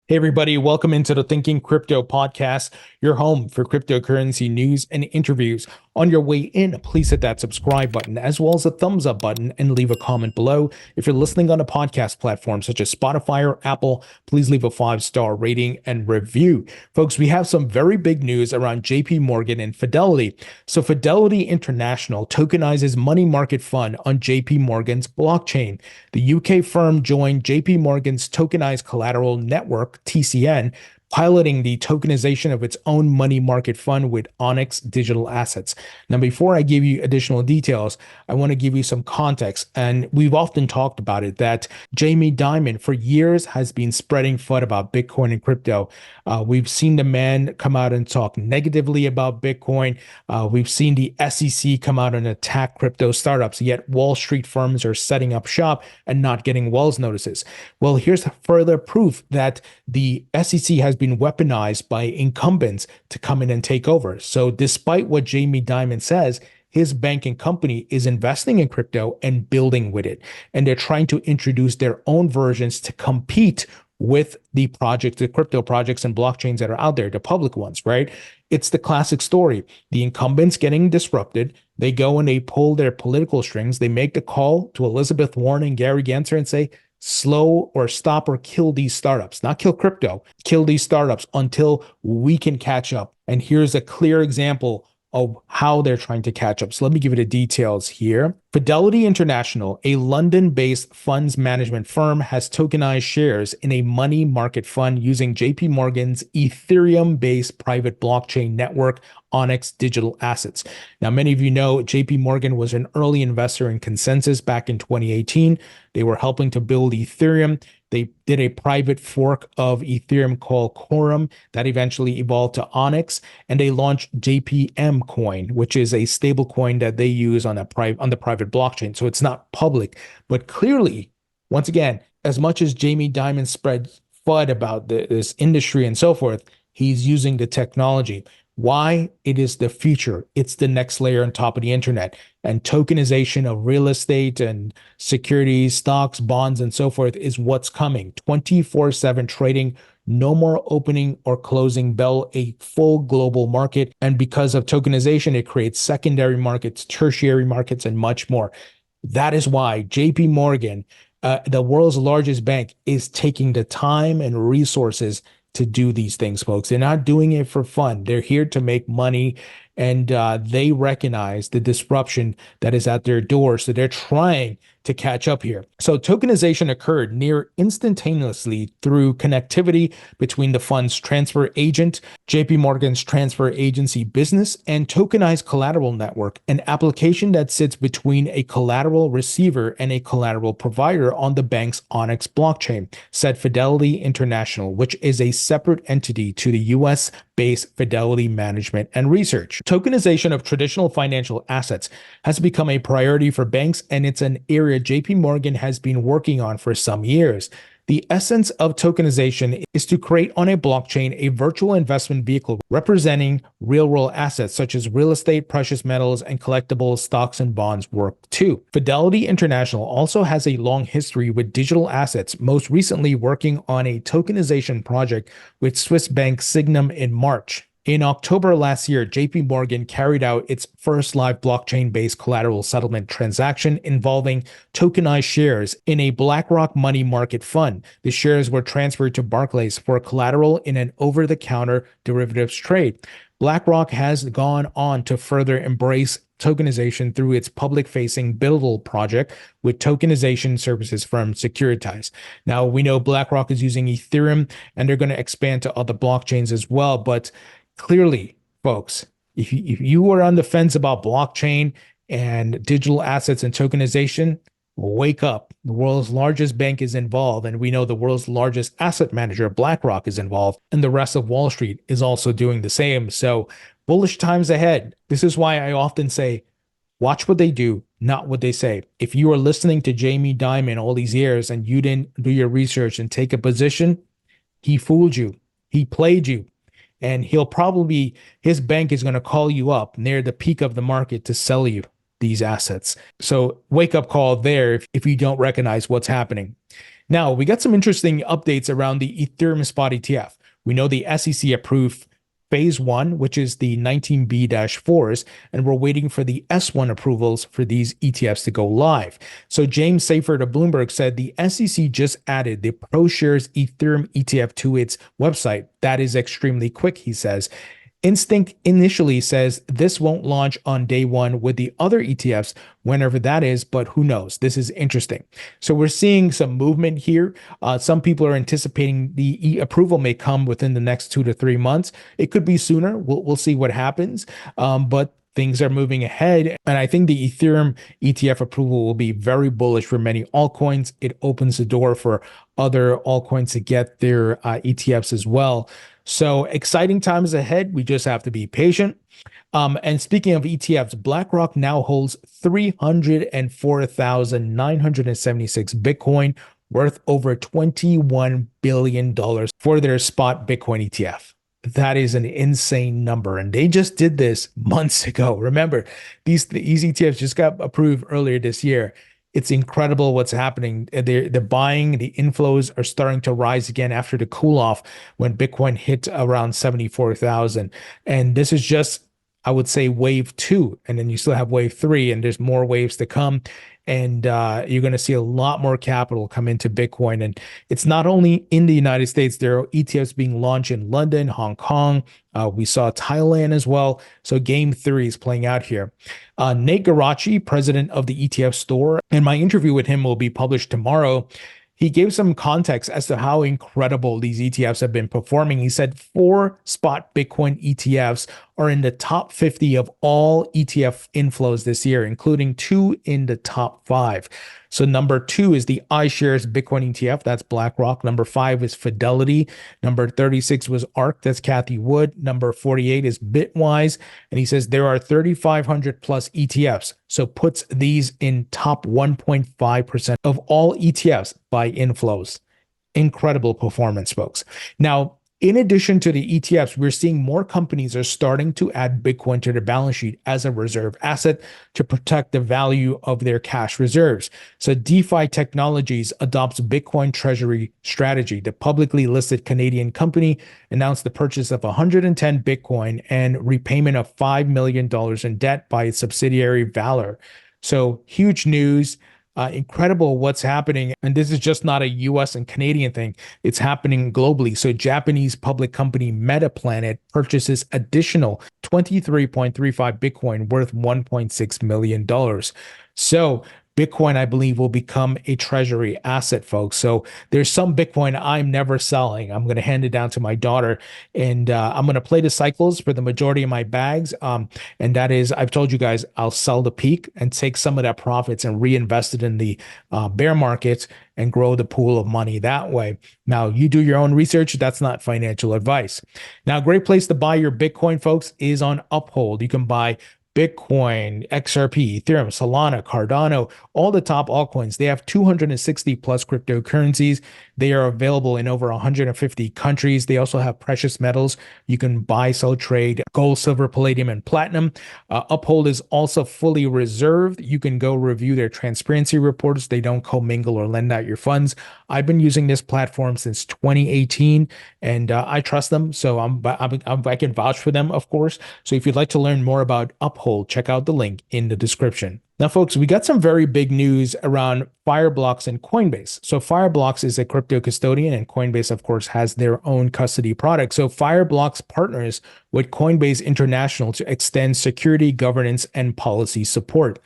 Hey, everybody, welcome into the Thinking Crypto podcast, your home for cryptocurrency news and interviews. On your way in, please hit that subscribe button as well as the thumbs up button and leave a comment below. If you're listening on a podcast platform such as Spotify or Apple, please leave a 5-star rating and review. Folks, we have some very big news around Jpmorgan and Fidelity. So Fidelity International tokenizes money market fund on Jpmorgan's blockchain. The UK firm joined Jpmorgan's tokenized collateral network, TCN, piloting the tokenization of its own money market fund with Onyx Digital Assets. Now, before I give you additional details, I want to give you some context. And we've often talked about it that Jamie Dimon for years has been spreading FUD about Bitcoin and crypto. We've seen the man come out and talk negatively about Bitcoin. We've seen the SEC come out and attack crypto startups, yet Wall Street firms are setting up shop and not getting Wells notices. Well, here's further proof that the SEC has been weaponized by incumbents to come in and take over. So despite what Jamie Dimon says, his banking company is investing in crypto and building with it. And they're trying to introduce their own versions to compete with the crypto projects and blockchains that are out there, the public ones, right? It's the classic story. The incumbents getting disrupted. They go and they pull their political strings. They make the call to Elizabeth Warren and Gary Gensler and say, slow or stop or kill these startups, not kill crypto, kill these startups until we can catch up. And here's a clear example of how they're trying to catch up. So let me give you the details here. Fidelity International, a London-based funds management firm, has tokenized shares in a money market fund using Jpmorgan's Ethereum-based private blockchain network, Onyx Digital Assets. Now, many of you know Jpmorgan was an early investor in Consensus back in 2018. They were helping to build Ethereum. They did a private fork of Ethereum called Quorum that eventually evolved to Onyx, and they launched JPM coin, which is a stable coin that they use on the private blockchain. So it's not public, but clearly, once again, as much as Jamie Dimon spread FUD about this industry and so forth, he's using the technology. Why? It is the future. It's the next layer on top of the internet. And tokenization of real estate and securities, stocks, bonds, and so forth is what's coming. 24/7 trading, no more opening or closing bell, a full global market. And because of tokenization, it creates secondary markets, tertiary markets, and much more. That is why Jpmorgan, the world's largest bank, is taking the time and resources to do these things, folks. They're not doing it for fun. They're here to make money, and they recognize the disruption that is at their door. So they're trying to catch up here. So tokenization occurred near instantaneously through connectivity between the fund's transfer agent, Jpmorgan's transfer agency business, and tokenized collateral network, an application that sits between a collateral receiver and a collateral provider on the bank's Onyx blockchain, said Fidelity International, which is a separate entity to the US-based Fidelity Management and Research. Tokenization of traditional financial assets has become a priority for banks, and it's an area Jpmorgan has been working on for some years. The essence of tokenization is to create on a blockchain a virtual investment vehicle representing real-world assets such as real estate, precious metals, and collectibles, stocks, and bonds work too. Fidelity International also has a long history with digital assets, most recently working on a tokenization project with Swiss bank Sygnum in March. In October last year, Jpmorgan carried out its first live blockchain-based collateral settlement transaction involving tokenized shares in a BlackRock money market fund. The shares were transferred to Barclays for collateral in an over-the-counter derivatives trade. BlackRock has gone on to further embrace tokenization through its public-facing Buildle project with tokenization services firm Securitize. Now, we know BlackRock is using Ethereum, and they're going to expand to other blockchains as well, but clearly, folks, if you were on the fence about blockchain and digital assets and tokenization, wake up. The world's largest bank is involved, and we know the world's largest asset manager, BlackRock, is involved, and the rest of Wall Street is also doing the same. So bullish times ahead. This is why I often say, watch what they do, not what they say. If you are listening to Jamie Dimon all these years and you didn't do your research and take a position, he fooled you. He played you. And his bank is going to call you up near the peak of the market to sell you these assets. So wake up call there if you don't recognize what's happening. Now, we got some interesting updates around the Ethereum spot ETF. We know the SEC approved phase one, which is the 19B-4s, and we're waiting for the S1 approvals for these ETFs to go live. So James Seyfert of Bloomberg said the SEC just added the ProShares Ethereum ETF to its website. That is extremely quick, he says. Instinct initially says this won't launch on day one with the other ETFs, whenever that is, but who knows? This is interesting. So we're seeing some movement here. Some people are anticipating the approval may come within the next 2 to 3 months. It could be sooner. We'll see what happens. But things are moving ahead. And I think the Ethereum ETF approval will be very bullish for many altcoins. It opens the door for other altcoins to get their ETFs as well. So exciting times ahead. We just have to be patient. And speaking of ETFs, BlackRock now holds 304,976 Bitcoin, worth over $21 billion for their spot Bitcoin ETF. That is an insane number. And they just did this months ago. Remember, these ETFs just got approved earlier this year. It's incredible what's happening. The buying, the inflows are starting to rise again after the cool off when Bitcoin hit around 74,000. And this is just, I would say, wave 2. And then you still have wave 3, and there's more waves to come. And you're going to see a lot more capital come into Bitcoin. And it's not only in the United States. There are ETFs being launched in London, Hong Kong. We saw Thailand as well. So game 3 is playing out here. Nate Garachi, president of the ETF store, and my interview with him will be published tomorrow. He gave some context as to how incredible these ETFs have been performing. He said 4 spot Bitcoin ETFs are in the top 50 of all ETF inflows this year, including 2 in the top 5. So number 2 is the iShares Bitcoin ETF. That's BlackRock. Number 5 is Fidelity. Number 36 was ARK. That's Cathie Wood. Number 48 is Bitwise. And he says there are 3,500 plus ETFs. So puts these in top 1.5% of all ETFs by inflows. Incredible performance, folks. Now, in addition to the ETFs, we're seeing more companies are starting to add Bitcoin to their balance sheet as a reserve asset to protect the value of their cash reserves. So DeFi Technologies adopts Bitcoin treasury strategy. The publicly listed Canadian company announced the purchase of 110 Bitcoin and repayment of $5 million in debt by its subsidiary Valor. So huge news. Incredible what's happening. And this is just not a US and Canadian thing. It's happening globally. So Japanese public company MetaPlanet purchases additional 23.35 Bitcoin worth $1.6 million. So Bitcoin, I believe, will become a treasury asset, folks. So there's some Bitcoin I'm never selling. I'm going to hand it down to my daughter, and I'm going to play the cycles for the majority of my bags. And that is, I've told you guys, I'll sell the peak and take some of that profits and reinvest it in the bear markets and grow the pool of money that way. Now, you do your own research. That's not financial advice. Now, a great place to buy your Bitcoin, folks, is on Uphold. You can buy Bitcoin, XRP, Ethereum, Solana, Cardano, all the top altcoins. They have 260 plus cryptocurrencies. They are available in over 150 countries. They also have precious metals. You can buy, sell, trade gold, silver, palladium, and platinum. Uphold is also fully reserved. You can go review their transparency reports. They don't commingle or lend out your funds. I've been using this platform since 2018, and I trust them. So I can vouch for them, of course. So if you'd like to learn more about Uphold, check out the link in the description. Now, folks, we got some very big news around Fireblocks and Coinbase. So Fireblocks is a crypto custodian, and Coinbase, of course, has their own custody product. So Fireblocks partners with Coinbase International to extend security, governance, and policy support.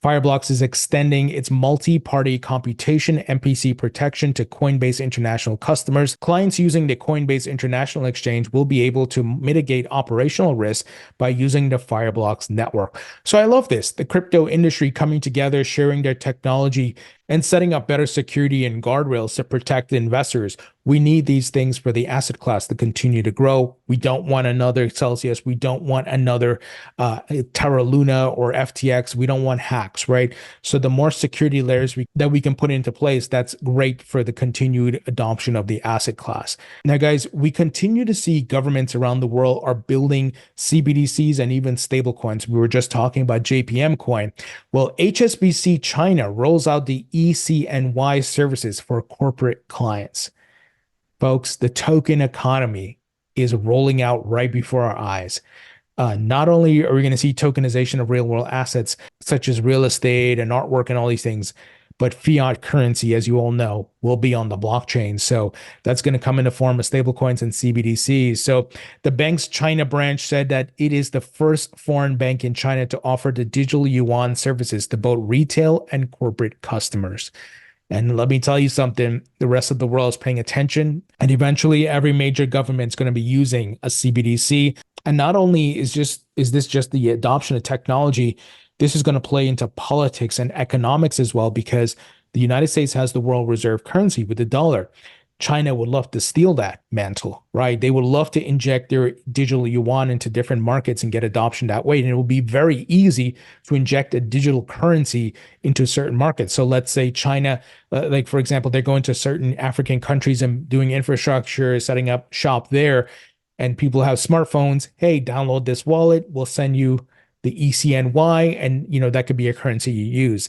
Fireblocks is extending its multi-party computation MPC protection to Coinbase International customers. Clients using the Coinbase International exchange will be able to mitigate operational risk by using the Fireblocks network. So I love this. The crypto industry coming together, sharing their technology, and setting up better security and guardrails to protect investors We need these things for the asset class to continue to grow. We don't want another Celsius. We don't want another Terra Luna or FTX. We don't want hacks, right? So the more security layers that we can put into place, that's great for the continued adoption of the asset class. Now, guys, we continue to see governments around the world are building CBDCs and even stablecoins. We were just talking about JPM coin. Well, HSBC China rolls out the e-CNY services for corporate clients. Folks, the token economy is rolling out right before our eyes. Not only are we going to see tokenization of real world assets such as real estate and artwork and all these things, but fiat currency, as you all know, will be on the blockchain. So that's going to come in the form of stablecoins and CBDCs. So the bank's China branch said that it is the first foreign bank in China to offer the digital yuan services to both retail and corporate customers. And let me tell you something, the rest of the world is paying attention, and eventually every major government is going to be using a CBDC. And not only is this just the adoption of technology, this is going to play into politics and economics as well, because the United States has the world reserve currency with the dollar. China would love to steal that mantle, right? They would love to inject their digital yuan into different markets and get adoption that way. And it will be very easy to inject a digital currency into certain markets. So let's say China, like for example, they're going to certain African countries and doing infrastructure, setting up shop there, and people have smartphones. Hey, download this wallet. We'll send you the e-CNY, and that could be a currency you use.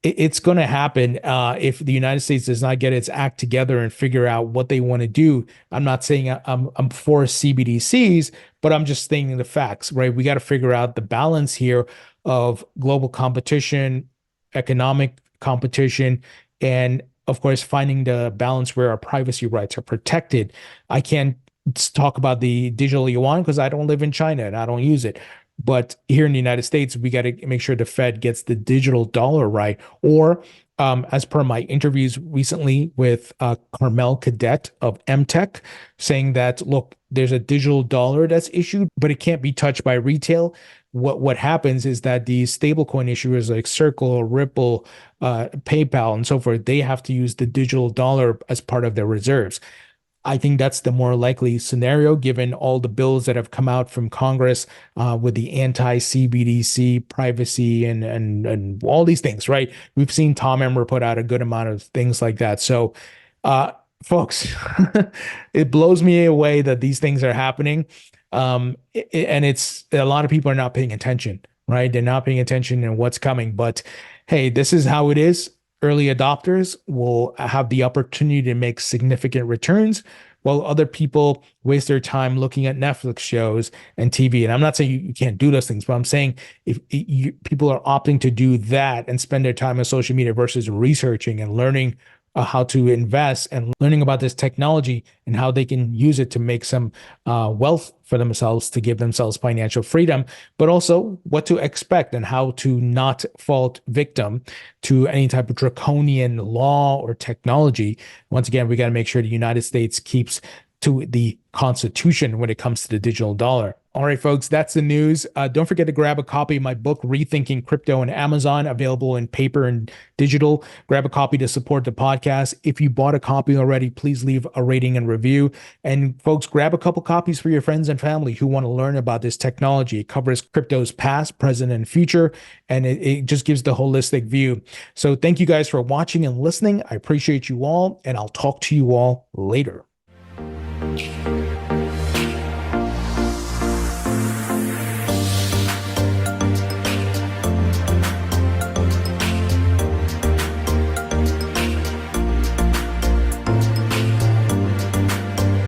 It's going to happen if the United States does not get its act together and figure out what they want to do. I'm not saying I'm for CBDCs, but I'm just stating the facts, right? We got to figure out the balance here of global competition, economic competition, and of course, finding the balance where our privacy rights are protected. I can't talk about the digital yuan because I don't live in China and I don't use it. But here in the United States, we got to make sure the Fed gets the digital dollar right. Or as per my interviews recently with Carmel Cadet of MTech, saying that, look, there's a digital dollar that's issued, but it can't be touched by retail. What happens is that these stablecoin issuers like Circle, Ripple, PayPal, and so forth, they have to use the digital dollar as part of their reserves. I think that's the more likely scenario, given all the bills that have come out from Congress with the anti-CBDC privacy and all these things, right? We've seen Tom Emmer put out a good amount of things like that. So, folks, it blows me away that these things are happening. And it's a lot of people are not paying attention, right? They're not paying attention in what's coming. But hey, this is how it is. Early adopters will have the opportunity to make significant returns, while other people waste their time looking at Netflix shows and TV. And I'm not saying you can't do those things, but I'm saying if people are opting to do that and spend their time on social media versus researching and learning how to invest and learning about this technology and how they can use it to make some wealth for themselves, to give themselves financial freedom, but also what to expect and how to not fall victim to any type of draconian law or technology. Once again, we got to make sure the United States keeps to the Constitution when it comes to the digital dollar. All right, folks, that's the news. Don't forget to grab a copy of my book, Rethinking Crypto, on Amazon, available in paper and digital. Grab a copy to support the podcast. If you bought a copy already, please leave a rating and review. And folks, grab a couple copies for your friends and family who want to learn about this technology. It covers crypto's past, present, and future, and it just gives the holistic view. So thank you guys for watching and listening. I appreciate you all, and I'll talk to you all later.